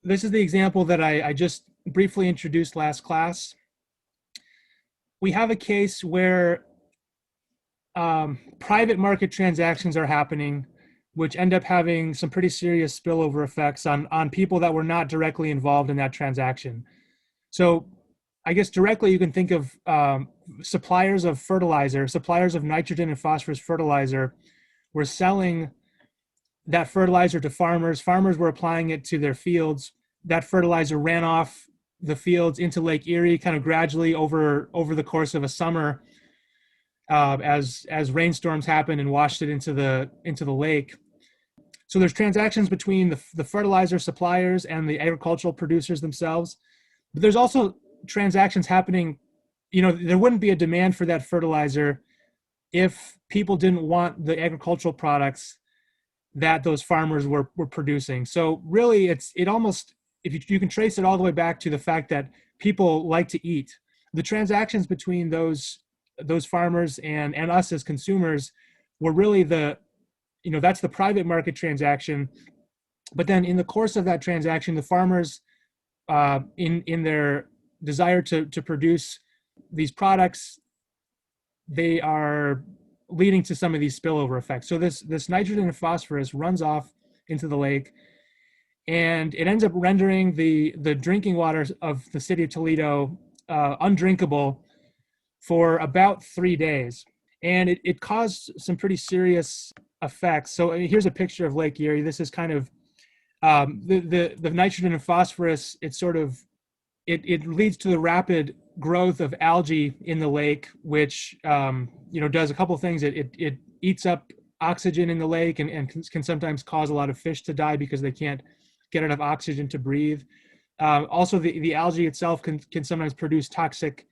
this is the example that I just briefly introduced last class. We have a case where private market transactions are happening, which end up having some pretty serious spillover effects on people that were not directly involved in that transaction. So I guess directly you can think of suppliers of fertilizer, suppliers of nitrogen and phosphorus fertilizer were selling that fertilizer to farmers. Farmers were applying it to their fields. That fertilizer ran off the fields into Lake Erie kind of gradually over the course of a summer as rainstorms happened and washed it into the lake. So there's transactions between the fertilizer suppliers and the agricultural producers themselves. But there's also transactions happening, there wouldn't be a demand for that fertilizer if people didn't want the agricultural products that those farmers were producing. So really it almost, if you can trace it all the way back to the fact that people like to eat. The transactions between those farmers and us as consumers were really that's the private market transaction. But then in the course of that transaction, the farmers, in their desire to produce these products, they are leading to some of these spillover effects. So this nitrogen and phosphorus runs off into the lake, and it ends up rendering the drinking water of the city of Toledo undrinkable for about 3 days. And it caused some pretty serious effects. So here's a picture of Lake Erie. This is kind of the nitrogen and phosphorus. It leads to the rapid growth of algae in the lake, which does a couple of things. It eats up oxygen in the lake and can sometimes cause a lot of fish to die because they can't get enough oxygen to breathe. Also, the algae itself can sometimes produce toxic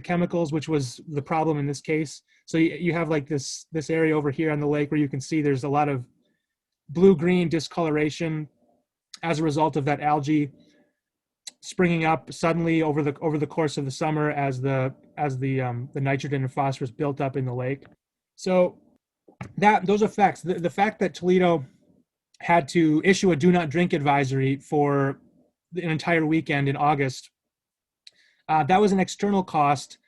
chemicals, which was the problem in this case. So you have like this area over here on the lake where you can see there's a lot of blue-green discoloration as a result of that algae springing up suddenly over the course of the summer as the nitrogen and phosphorus built up in the lake. So those effects, the fact that Toledo had to issue a do not drink advisory for an entire weekend in August, that was an external cost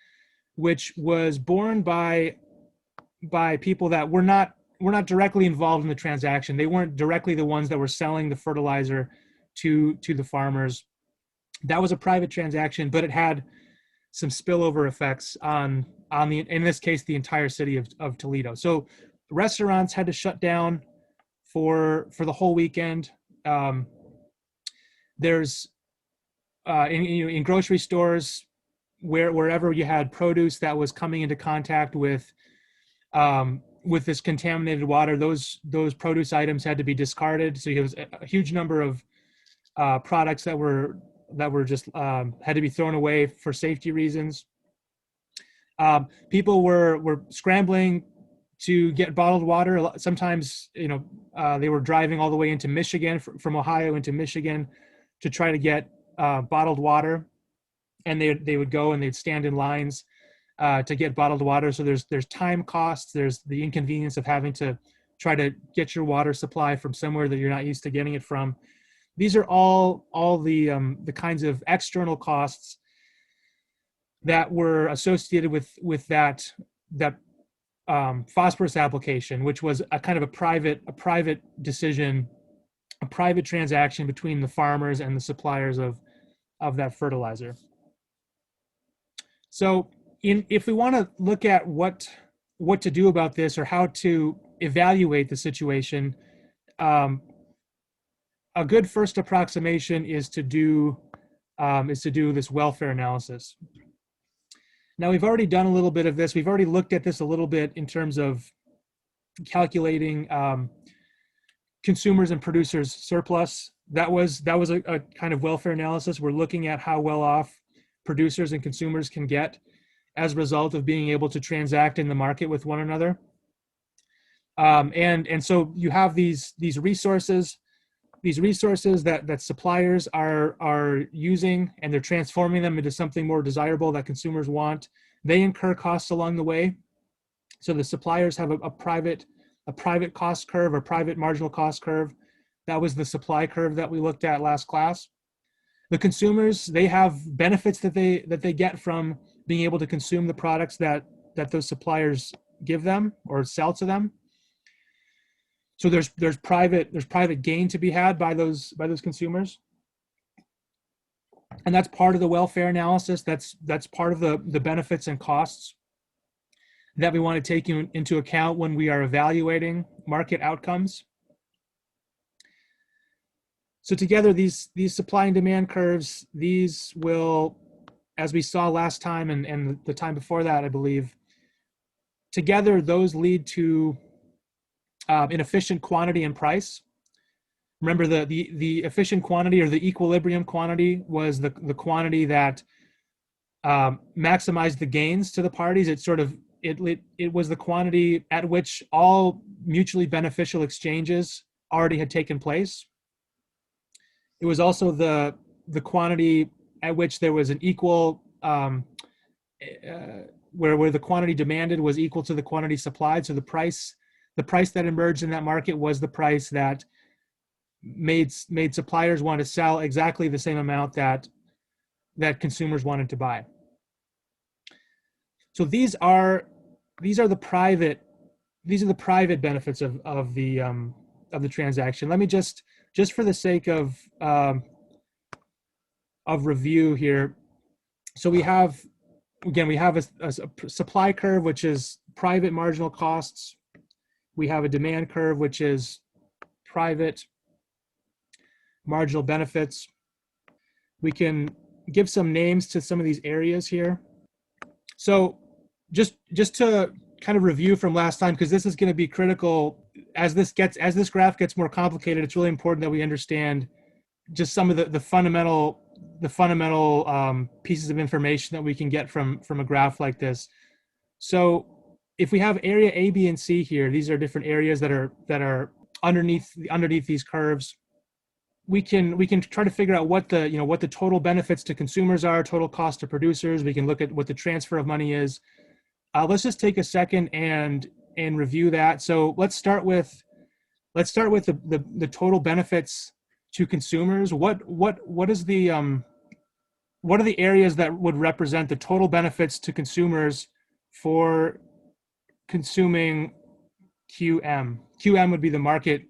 which was borne by people that were not directly involved in the transaction. They weren't directly the ones that were selling the fertilizer to the farmers. That was a private transaction, but it had some spillover effects on in this case, the entire city of Toledo. So restaurants had to shut down for the whole weekend. There's in grocery stores, wherever you had produce that was coming into contact with this contaminated water, those produce items had to be discarded. So there was a huge number of products that were just had to be thrown away for safety reasons. People were scrambling to get bottled water. Sometimes, they were driving all the way into Michigan, from Ohio into Michigan, to try to get bottled water, and they would go and they'd stand in lines to get bottled water. So there's time costs. There's the inconvenience of having to try to get your water supply from somewhere that you're not used to getting it from. These are all the kinds of external costs that were associated with that phosphorus application, which was a kind of a private decision, a private transaction between the farmers and the suppliers of that fertilizer. So if we want to look at what to do about this, or how to evaluate the situation, a good first approximation is to do this welfare analysis. Now, we've already done a little bit of this. We've already looked at this a little bit in terms of calculating consumers and producers surplus. That was a kind of welfare analysis. We're looking at how well off producers and consumers can get as a result of being able to transact in the market with one another. And so you have these resources that suppliers are using, and they're transforming them into something more desirable that consumers want. They incur costs along the way. So the suppliers have a private cost curve, or private marginal cost curve. That was the supply curve that we looked at last class. The consumers, they have benefits that they get from being able to consume the products that those suppliers give them or sell to them. So there's private gain to be had by those consumers, and that's part of the welfare analysis. That's part of the benefits and costs that we want to take into account when we are evaluating market outcomes. So together, these supply and demand curves, these will, as we saw last time and the time before that, I believe, together those lead to an efficient quantity and price. Remember, the efficient quantity or the equilibrium quantity was the quantity that maximized the gains to the parties. It was the quantity at which all mutually beneficial exchanges already had taken place. It was also the quantity at which there was an equal, where the quantity demanded was equal to the quantity supplied. So the price that emerged in that market was the price that made suppliers want to sell exactly the same amount that consumers wanted to buy. So these are the private benefits of the transaction. Let me just for the sake of review here. So we have a supply curve, which is private marginal costs. We have a demand curve, which is private marginal benefits. We can give some names to some of these areas here. So just to kind of review from last time, because this is going to be critical as this graph gets more complicated. It's really important that we understand just some of the fundamental pieces of information that we can get from a graph like this. So if we have area A, B, and C here, these are different areas that are underneath these curves. We can try to figure out what the total benefits to consumers are, total cost to producers. We can look at what the transfer of money is. Let's just take a second and review that. So let's start with the total benefits to consumers. What are the areas that would represent the total benefits to consumers for consuming QM? QM would be the market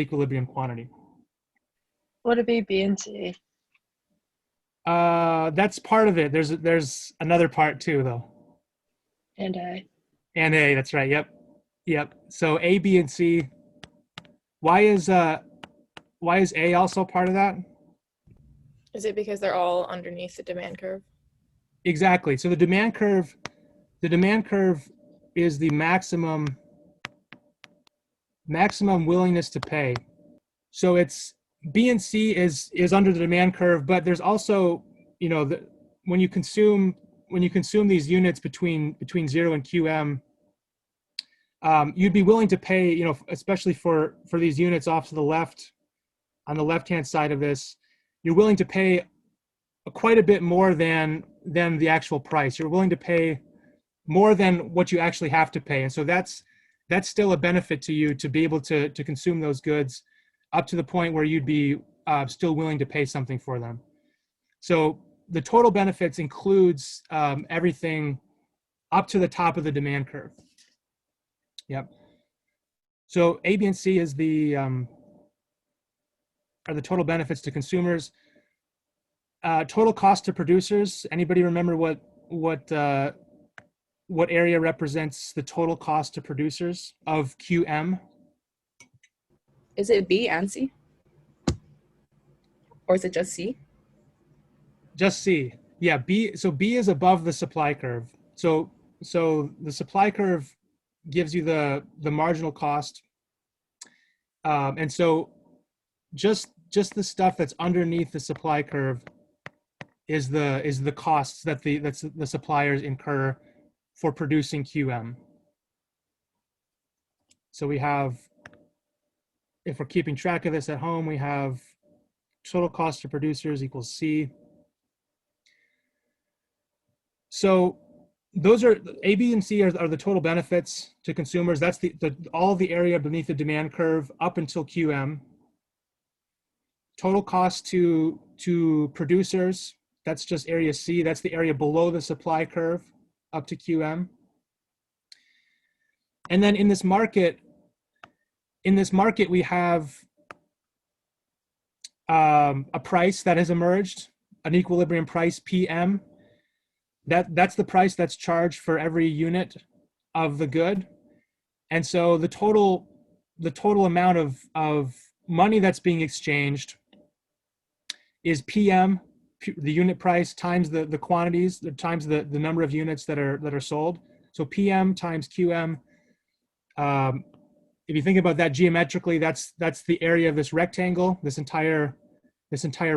equilibrium quantity. Would it be B and C? That's part of it. There's another part too, though. And A. And A, that's right. Yep. So A, B, and C. Why is A also part of that? Is it because they're all underneath the demand curve? Exactly. So the demand curve is the maximum willingness to pay. So it's B and C is under the demand curve, but there's also, when you consume these units between 0 and QM, you'd be willing to pay, especially for these units off to the left, on the left-hand side of this, you're willing to pay quite a bit more than the actual price. You're willing to pay more than what you actually have to pay. And so that's still a benefit to you to be able to consume those goods up to the point where you'd be still willing to pay something for them. So the total benefits includes everything up to the top of the demand curve. Yep. So A, B, and C is are the total benefits to consumers. Total cost to producers. Anybody remember what area represents the total cost to producers of QM? Is it B and C? Or is it just C? Just C. Yeah, B. So B is above the supply curve. So the supply curve gives you the marginal cost, and so just the stuff that's underneath the supply curve is the costs that the suppliers incur for producing QM. So we have, if we're keeping track of this at home, we have total cost to producers equals C. So those are A, B, and C are the total benefits to consumers. That's all of the area beneath the demand curve up until QM. total cost to producers, that's just area C. That's the area below the supply curve up to QM. And then in this market, we have a price that has emerged, an equilibrium price, PM. That's the price that's charged for every unit of the good. And so the total amount of money that's being exchanged is PM, the unit price, times the quantities, times the number of units that are sold. So PM times QM. If you think about that geometrically, that's the area of this rectangle. This entire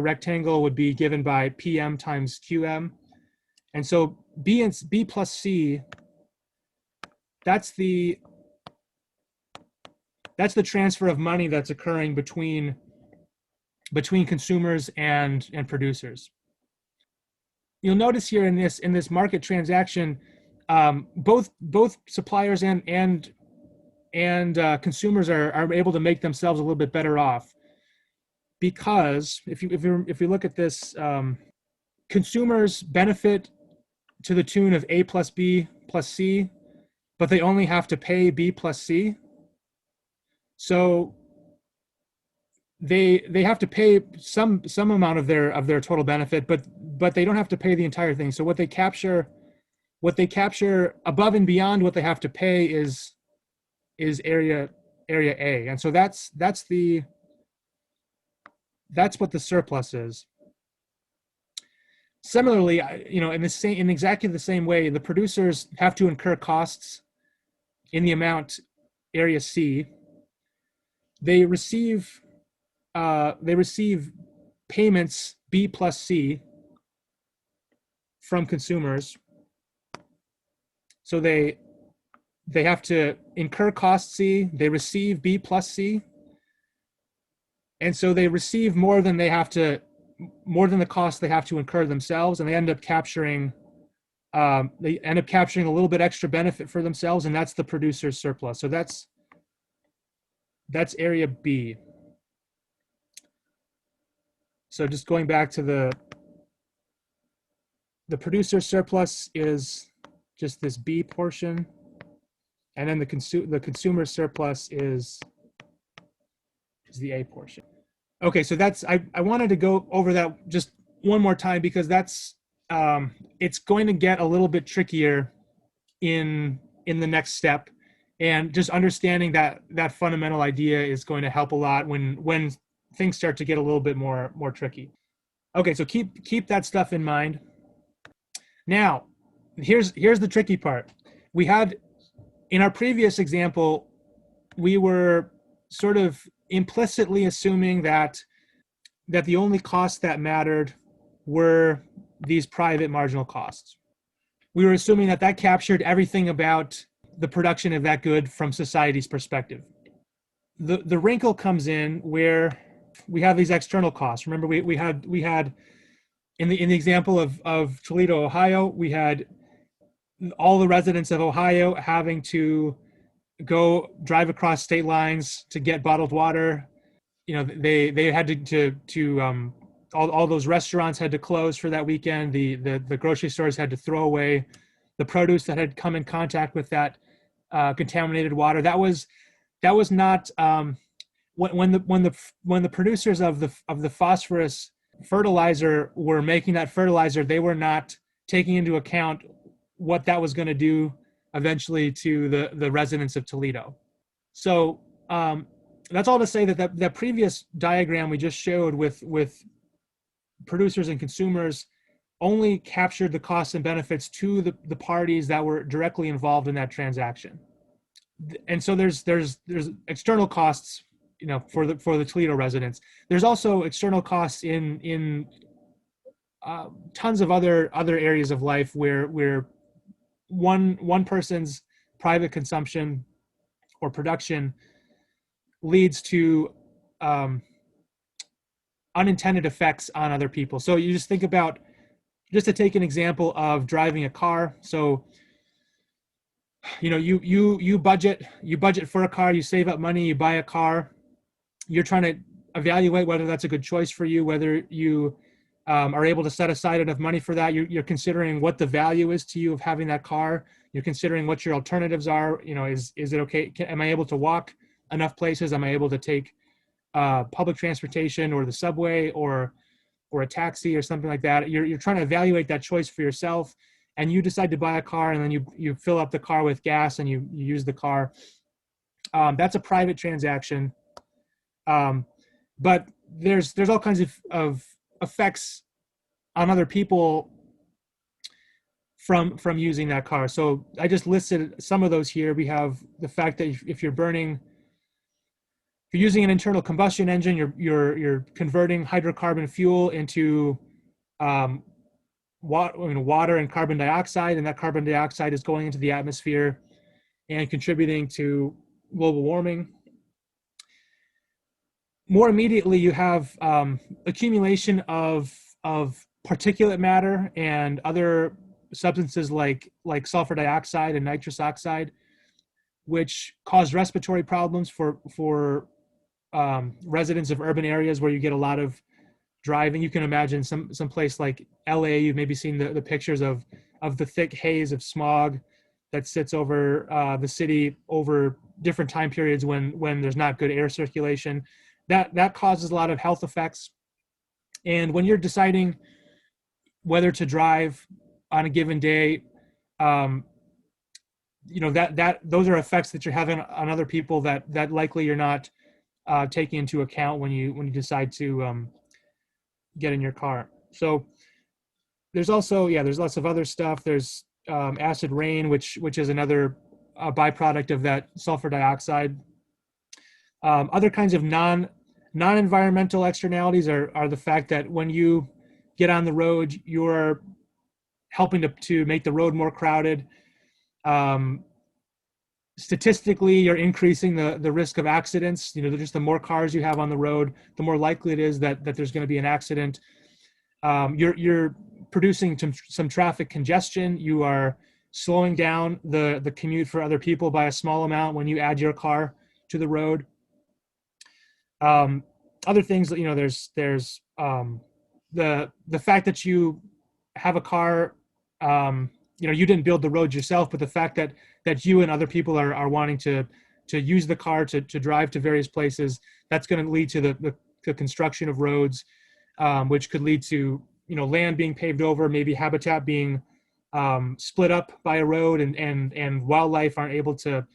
rectangle would be given by PM times QM. And so B plus C, that's the transfer of money that's occurring between consumers and producers. You'll notice here in this market transaction, both suppliers and consumers are able to make themselves a little bit better off, because if you look at this, consumers benefit to the tune of A plus B plus C, but they only have to pay B plus C. So they have to pay some amount of their total benefit, but they don't have to pay the entire thing. So what they capture above and beyond what they have to pay is area A. And so that's what the surplus is. Similarly, in exactly the same way, the producers have to incur costs in the amount area C. They receive payments B plus C from consumers. So they have to incur cost C. They receive B plus C, and so they receive more than the cost they have to incur themselves, and they end up capturing a little bit extra benefit for themselves, and that's the producer's surplus. So that's area B. So just going back to the producer's surplus is just this B portion, and then the consumer surplus is the A portion. Okay, so that's I wanted to go over that just one more time, because that's it's going to get a little bit trickier in the next step, and just understanding that fundamental idea is going to help a lot when things start to get a little bit more tricky. Okay, so keep that stuff in mind. Now, here's the tricky part. We had, in our previous example, we were sort of implicitly assuming that the only costs that mattered were these private marginal costs. We were assuming that captured everything about the production of that good from society's perspective. The wrinkle comes in where we have these external costs. Remember, we had in the example of Toledo, Ohio, we had all the residents of Ohio having to go drive across state lines to get bottled water. They had to all those restaurants had to close for that weekend. The grocery stores had to throw away the produce that had come in contact with that contaminated water. That was not when the producers of the phosphorus fertilizer were making that fertilizer, they were not taking into account what that was going to do eventually to the residents of Toledo. So that's all to say that previous diagram we just showed with producers and consumers only captured the costs and benefits to the parties that were directly involved in that transaction. And so there's external costs, for the Toledo residents. There's also external costs in tons of other areas of life where one person's private consumption or production leads to unintended effects on other people. So you just think about, just to take an example of driving a car. So you budget for a car, you save up money, you buy a car. You're trying to evaluate whether that's a good choice for you, whether you are able to set aside enough money for that. You're considering what the value is to you of having that car. You're considering what your alternatives are. Is it okay? Am I able to walk enough places? Am I able to take public transportation or the subway or a taxi or something like that? You're trying to evaluate that choice for yourself, and you decide to buy a car, and then you fill up the car with gas and you use the car. That's a private transaction. But there's all kinds of effects on other people from using that car. So I just listed some of those here. We have the fact that if you're using an internal combustion engine, you're converting hydrocarbon fuel into water and carbon dioxide, and that carbon dioxide is going into the atmosphere and contributing to global warming. More immediately, you have accumulation of particulate matter and other substances like sulfur dioxide and nitrous oxide, which cause respiratory problems for residents of urban areas where you get a lot of driving. You can imagine some place like LA. You've maybe seen the pictures of the thick haze of smog that sits over the city over different time periods when there's not good air circulation. That causes a lot of health effects. And when you're deciding whether to drive on a given day, those are effects that you're having on other people that likely you're not taking into account when you decide to get in your car. So there's also there's lots of other stuff. There's acid rain, which is another byproduct of that sulfur dioxide. Other kinds of non-environmental externalities are the fact that when you get on the road, you're helping to make the road more crowded. Statistically, you're increasing the risk of accidents. Just the more cars you have on the road, the more likely it is that there's going to be an accident. You're producing some traffic congestion. You are slowing down the commute for other people by a small amount when you add your car to the road. Other things, there's the fact that you have a car. You didn't build the roads yourself, but the fact that you and other people are wanting to use the car to drive to various places, that's going to lead to the construction of roads, which could lead to land being paved over, maybe habitat being split up by a road, and wildlife aren't able to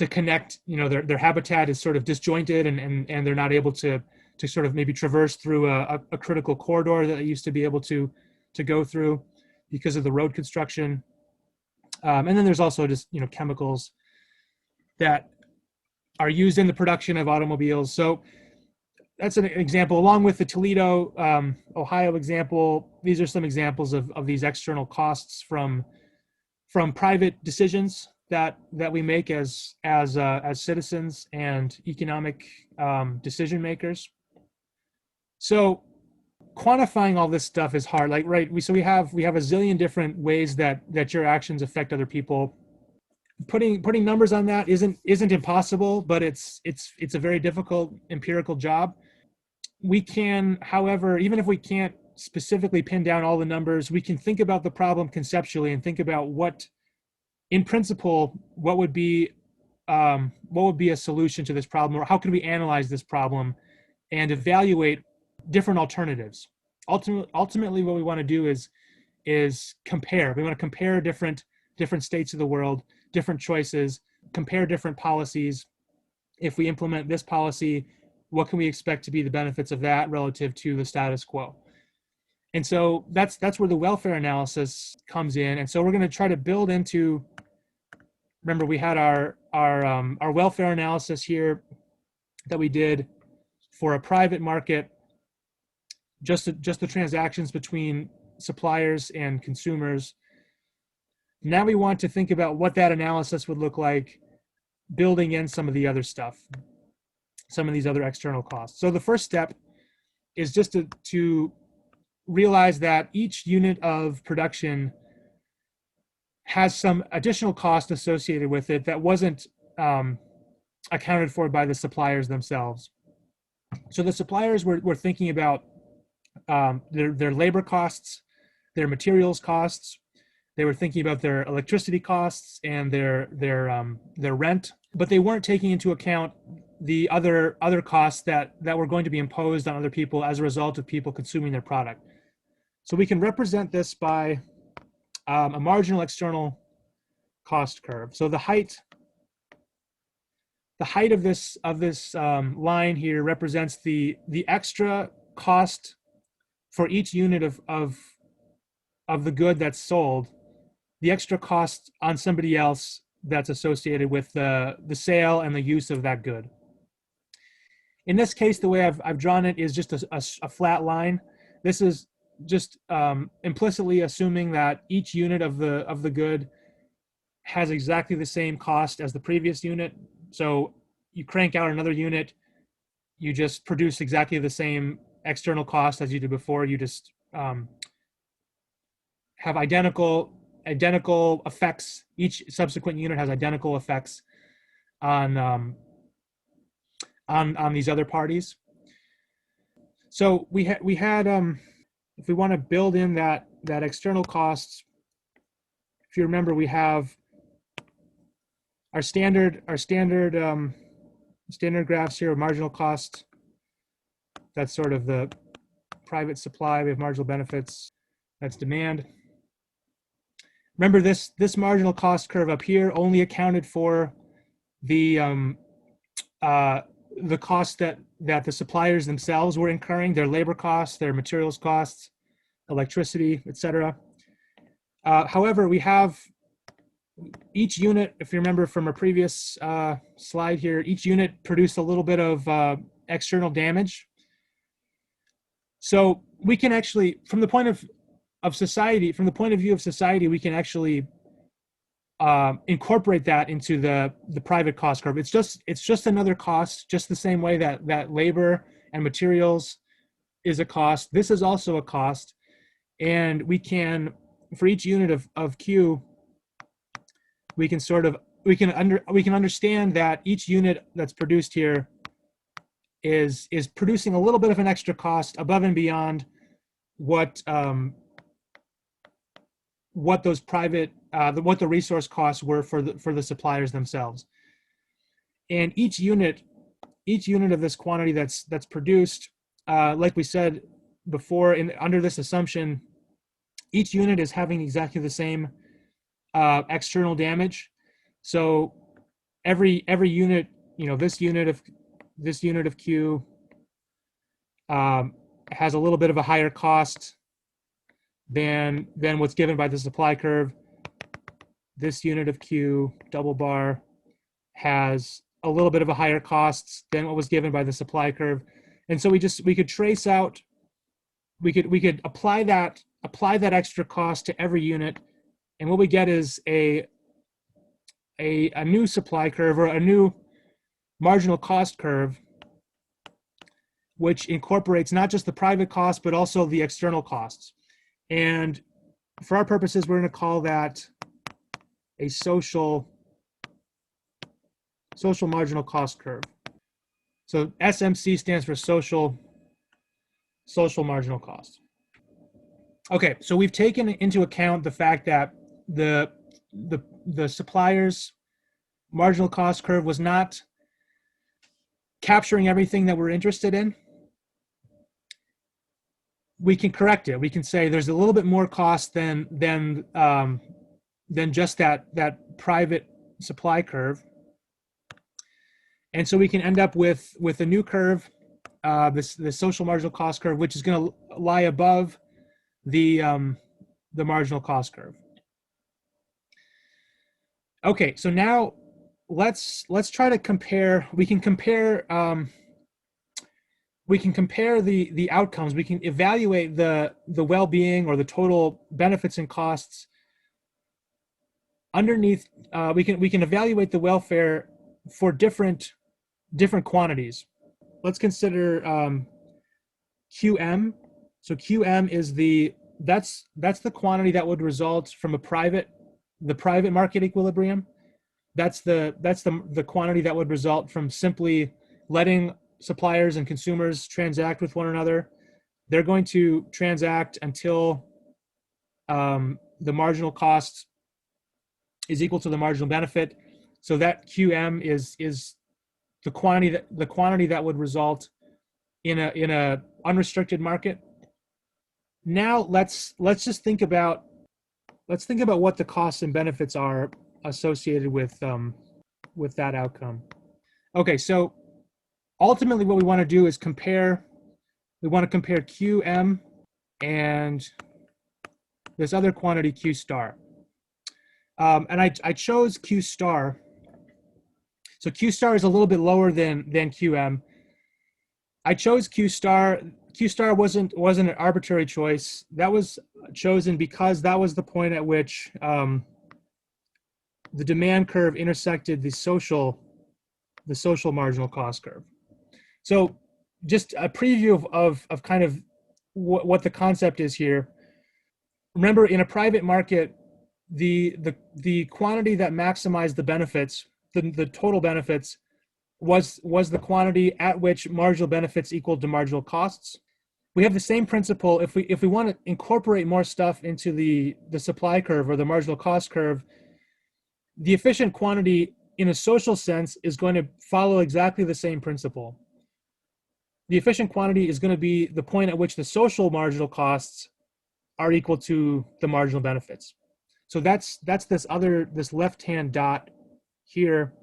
connect. Their habitat is sort of disjointed, and they're not able to sort of maybe traverse through a critical corridor that they used to be able to go through because of the road construction. And then there's also just chemicals that are used in the production of automobiles. So that's an example, along with the Toledo, Ohio example. These are some examples of these external costs from private decisions that we make as citizens and economic decision makers. So quantifying all this stuff is hard. So we have a zillion different ways that your actions affect other people. Putting numbers on that isn't impossible, but it's a very difficult empirical job. We can, however, even if we can't specifically pin down all the numbers, we can think about the problem conceptually and think about what, in principle, what would be a solution to this problem, or how could we analyze this problem and evaluate different alternatives. Ultimately, what we want to do is compare. We want to compare different states of the world, different choices, compare different policies. If we implement this policy, what can we expect to be the benefits of that relative to the status quo? And so that's where the welfare analysis comes in. And so we're going to try to build into. Remember, we had our welfare analysis here that we did for a private market. Just the transactions between suppliers and consumers. Now we want to think about what that analysis would look like, building in some of the other stuff, some of these other external costs. So the first step is just to realize that each unit of production has some additional cost associated with it that wasn't accounted for by the suppliers themselves. So the suppliers were thinking about their labor costs, their materials costs. They were thinking about their electricity costs and their rent, but they weren't taking into account the other costs that were going to be imposed on other people as a result of people consuming their product. So we can represent this by a marginal external cost curve. So the height of this line here represents the extra cost for each unit of the good that's sold, the extra cost on somebody else that's associated with the sale and the use of that good. In this case, the way I've drawn it is just a flat line. This is just implicitly assuming that each unit of the good has exactly the same cost as the previous unit. So you crank out another unit, you just produce exactly the same external cost as you did before. You just have identical effects. Each subsequent unit has identical effects on these other parties. So we had if we want to build in that external costs, if you remember, we have our standard graphs here of marginal cost. That's sort of the private supply. We have marginal benefits. That's demand. Remember, this marginal cost curve up here only accounted for the costs that the suppliers themselves were incurring, their labor costs, their materials costs, electricity, etc. However, we have each unit, if you remember from a previous slide here, each unit produced a little bit of external damage. So we can actually, from the point of view of society, we can actually incorporate that into the private cost curve. It's just another cost, just the same way that labor and materials is a cost. This is also a cost, and we can, for each unit of Q, we can understand that each unit that's produced here is producing a little bit of an extra cost above and beyond what those private what the resource costs were for the suppliers themselves. And each unit of this quantity that's produced, like we said before, under this assumption, each unit is having exactly the same external damage. So every unit, this unit of Q has a little bit of a higher cost than what's given by the supply curve. This unit of Q double bar has a little bit of a higher cost than what was given by the supply curve. And so we could trace out, we could apply that extra cost to every unit, and what we get is a new supply curve, or a new marginal cost curve, which incorporates not just the private cost but also the external costs. And for our purposes, we're going to call that a social marginal cost curve. So SMC stands for social marginal cost. Okay, so we've taken into account the fact that the supplier's marginal cost curve was not capturing everything that we're interested in. We can correct it. We can say there's a little bit more cost than just that private supply curve, and so we can end up with a new curve, the social marginal cost curve, which is going to lie above the marginal cost curve. Okay, so now let's try to compare. We can compare the outcomes. We can evaluate the well-being or the total benefits and costs underneath. We can evaluate the welfare for different quantities. Let's consider QM. So QM is that's the quantity that would result from the private market equilibrium. That's the quantity that would result from simply letting suppliers and consumers transact with one another. They're going to transact until the marginal cost is equal to the marginal benefit. So that QM is the quantity that would result in a unrestricted market. Now let's just think about what the costs and benefits are associated with that outcome. Okay, so ultimately what we want to do is compare QM and this other quantity Q star. And I chose Q star. So Q star is a little bit lower than QM. I chose Q star. Q star wasn't an arbitrary choice. That was chosen because that was the point at which the demand curve intersected the social marginal cost curve. So just a preview of kind of what the concept is here. Remember, in a private market, the quantity that maximized the benefits, the total benefits, was the quantity at which marginal benefits equaled to marginal costs. We have the same principle if we want to incorporate more stuff into the supply curve or the marginal cost curve. The efficient quantity in a social sense is going to follow exactly the same principle. The efficient quantity is going to be the point at which the social marginal costs are equal to the marginal benefits. So that's this left-hand dot here,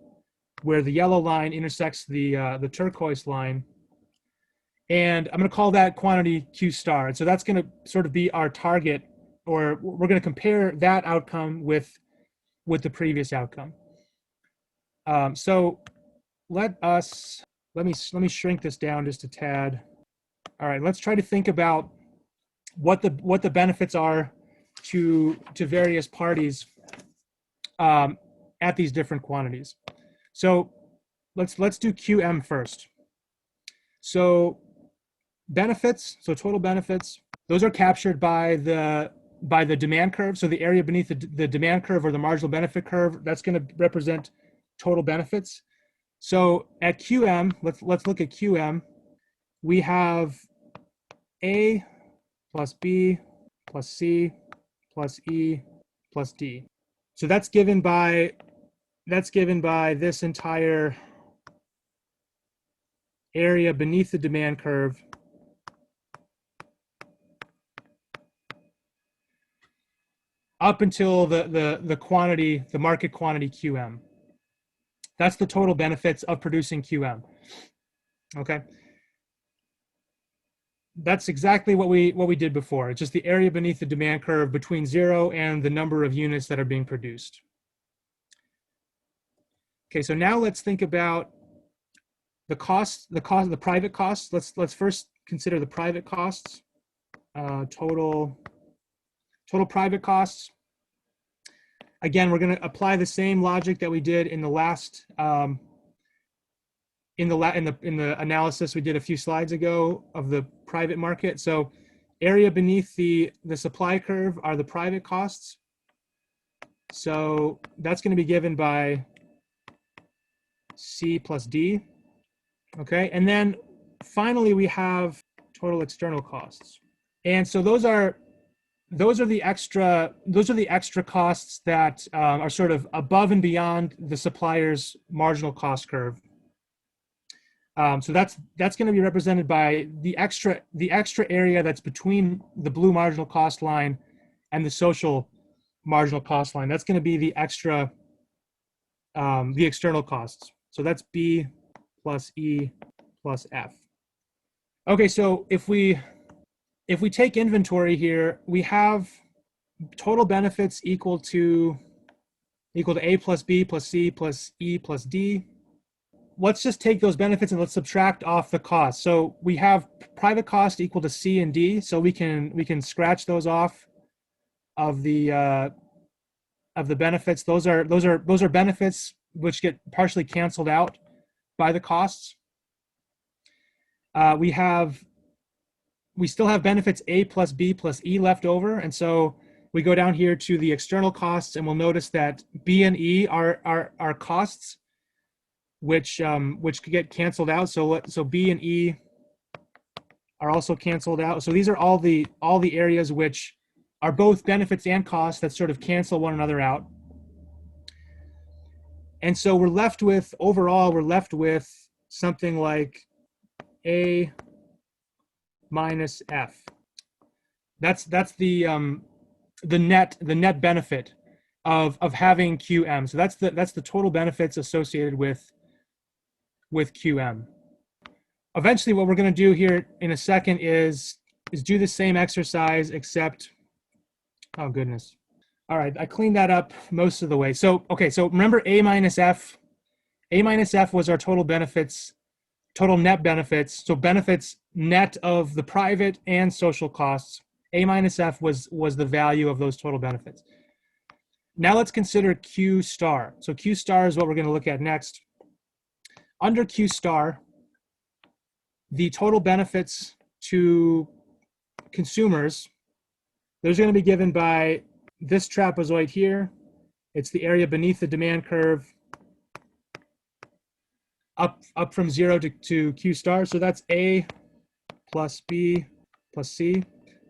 where the yellow line intersects the turquoise line, and I'm going to call that quantity Q star. And so that's going to sort of be our target, or we're going to compare that outcome with the previous outcome. So let me shrink this down just a tad. All right, let's try to think about what the benefits are to various parties at these different quantities. So let's do QM first. So benefits, so total benefits, those are captured by the demand curve. So the area beneath the demand curve or the marginal benefit curve, that's going to represent total benefits. So at QM, let's look at QM. We have A plus B plus C plus E plus D. So that's given by this entire area beneath the demand curve up until the quantity, the market quantity QM. That's the total benefits of producing QM. Okay. That's exactly what we did before. It's just the area beneath the demand curve between 0 and the number of units that are being produced. Okay, so now let's think about the private costs. Let's first consider the private costs. Total private costs. Again, we're going to apply the same logic that we did in the last in the analysis we did a few slides ago of the private market. So area beneath the supply curve are the private costs. So that's going to be given by C plus D. Okay, and then finally we have total external costs. And so those are the extra costs that are sort of above and beyond the supplier's marginal cost curve. So that's going to be represented by the extra area that's between the blue marginal cost line and the social marginal cost line. That's going to be the external costs. So that's B plus E plus F. Okay, so if we take inventory here, we have total benefits equal to A plus B plus C plus E plus D. Let's just take those benefits and let's subtract off the cost. So we have private cost equal to C and D, so we can scratch those off of the benefits. Those are benefits which get partially canceled out by the costs. We still have benefits A plus B plus E left over, and so we go down here to the external costs, and we'll notice that B and E are costs, which could get canceled out. So B and E are also canceled out. So these are all the areas which are both benefits and costs that sort of cancel one another out. And so we're left with, overall, we're left with something like A minus F. That's the net benefit of having QM. So that's the total benefits associated with QM. Eventually, what we're going to do here in a second is do the same exercise, except, oh goodness. All right, I cleaned that up most of the way. So, okay, so remember A minus F. A minus F was our total benefits, total net benefits. So benefits net of the private and social costs. A minus F was the value of those total benefits. Now let's consider Q star. So Q star is what we're going to look at next. Under Q star, the total benefits to consumers, those are going to be given by this trapezoid here. It's the area beneath the demand curve up from 0 to Q star. So that's A plus B plus C.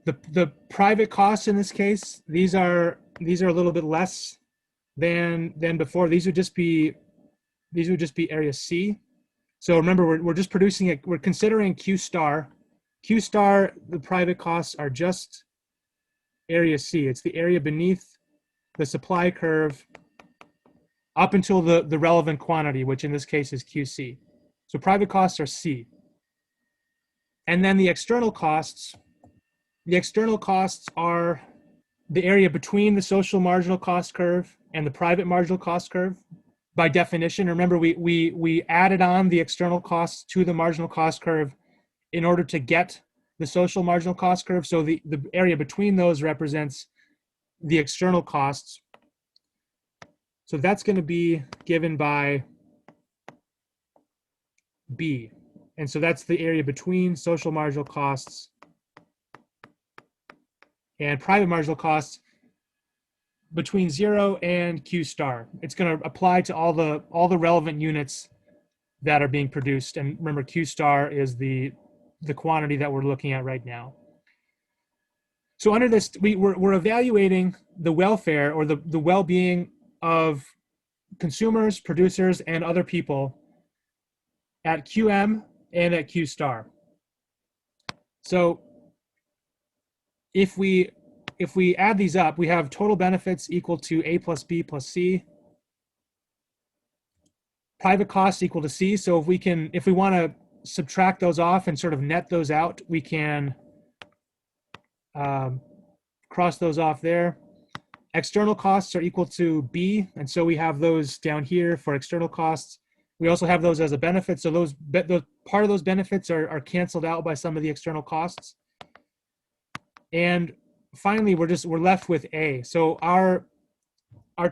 The private costs in this case, these are a little bit less than before. These would just be area C. So remember, we're just producing it. We're considering Q star. Q star, the private costs are just area C. It's the area beneath the supply curve up until the relevant quantity, which in this case is QC. So private costs are C. And then the external costs are the area between the social marginal cost curve and the private marginal cost curve. By definition, remember, we added on the external costs to the marginal cost curve in order to get the social marginal cost curve. So the area between those represents the external costs. So that's going to be given by B. And so that's the area between social marginal costs and private marginal costs between 0 and Q star. It's going to apply to all the relevant units that are being produced. And remember, Q star is the quantity that we're looking at right now. So under this, we're evaluating the welfare or the well-being of consumers, producers, and other people at QM and at Q star. So if we add these up, we have total benefits equal to A plus B plus C, private costs equal to C. So if we want to subtract those off and sort of net those out, we can cross those off there. External costs are equal to B, and so we have those down here for external costs. We also have those as a benefit, so those part of those benefits are canceled out by some of the external costs. And finally, we're left with A. So our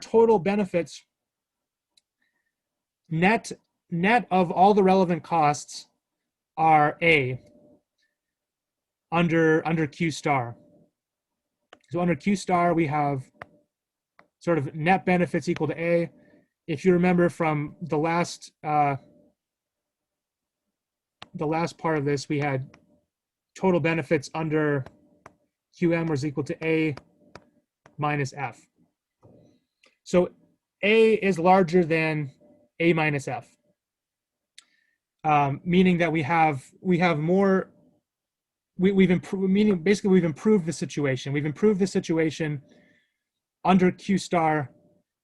total benefits net of all the relevant costs are A under Q star. So under Q star, we have sort of net benefits equal to A. If you remember from the last part of this, we had total benefits under QM was equal to A minus F. So A is larger than A minus F, meaning that we have more. We've improved. Meaning basically we've improved the situation. We've improved the situation under Q star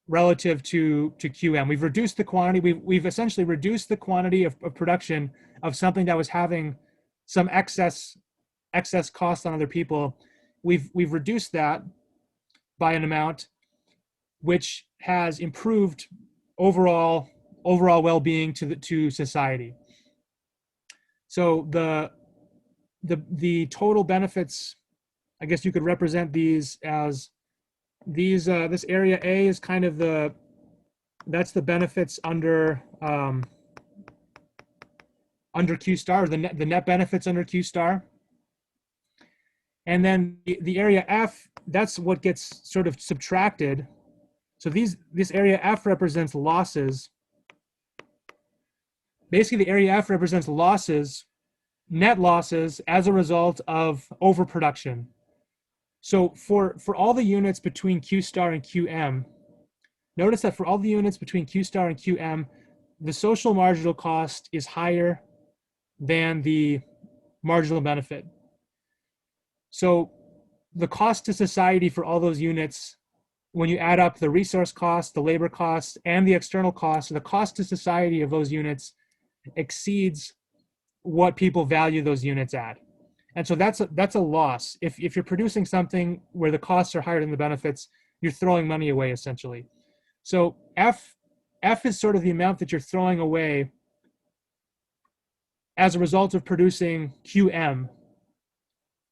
relative to QM. We've reduced the quantity. We've essentially reduced the quantity of production of something that was having some excess cost on other people. We've reduced that by an amount which has improved overall well-being to society. So the total benefits, I guess you could represent these as this area A is kind of that's the benefits under Q star, the net benefits under Q star. And then the area F, that's what gets sort of subtracted. So this area F represents losses. Basically, the area F represents losses, net losses as a result of overproduction. So for all the units between Q star and QM, notice that for all the units between Q star and QM, the social marginal cost is higher than the marginal benefit. So the cost to society for all those units, when you add up the resource cost, the labor cost, and the external cost, the cost to society of those units exceeds what people value those units at. And so that's a loss. If you're producing something where the costs are higher than the benefits, you're throwing money away essentially. So F is sort of the amount that you're throwing away as a result of producing QM.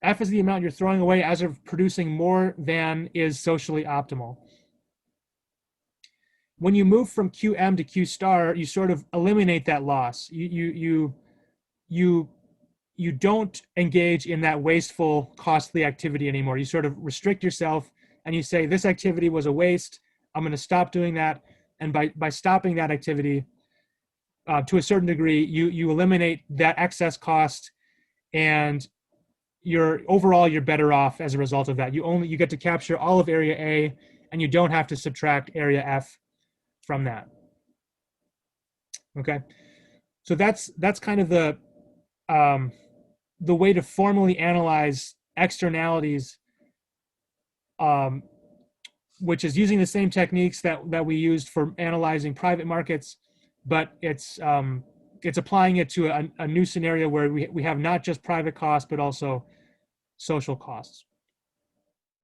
F is the amount you're throwing away as of producing more than is socially optimal. When you move from QM to Q star, you sort of eliminate that loss. You don't engage in that wasteful, costly activity anymore. You sort of restrict yourself and you say, this activity was a waste. I'm going to stop doing that. And by stopping that activity, to a certain degree, you eliminate that excess cost, and overall you're better off as a result of that. You get to capture all of area A, and you don't have to subtract area F from that. Okay, so that's kind of the way to formally analyze externalities, which is using the same techniques that we used for analyzing private markets, but it's applying it to a new scenario where we have not just private costs, but also social costs.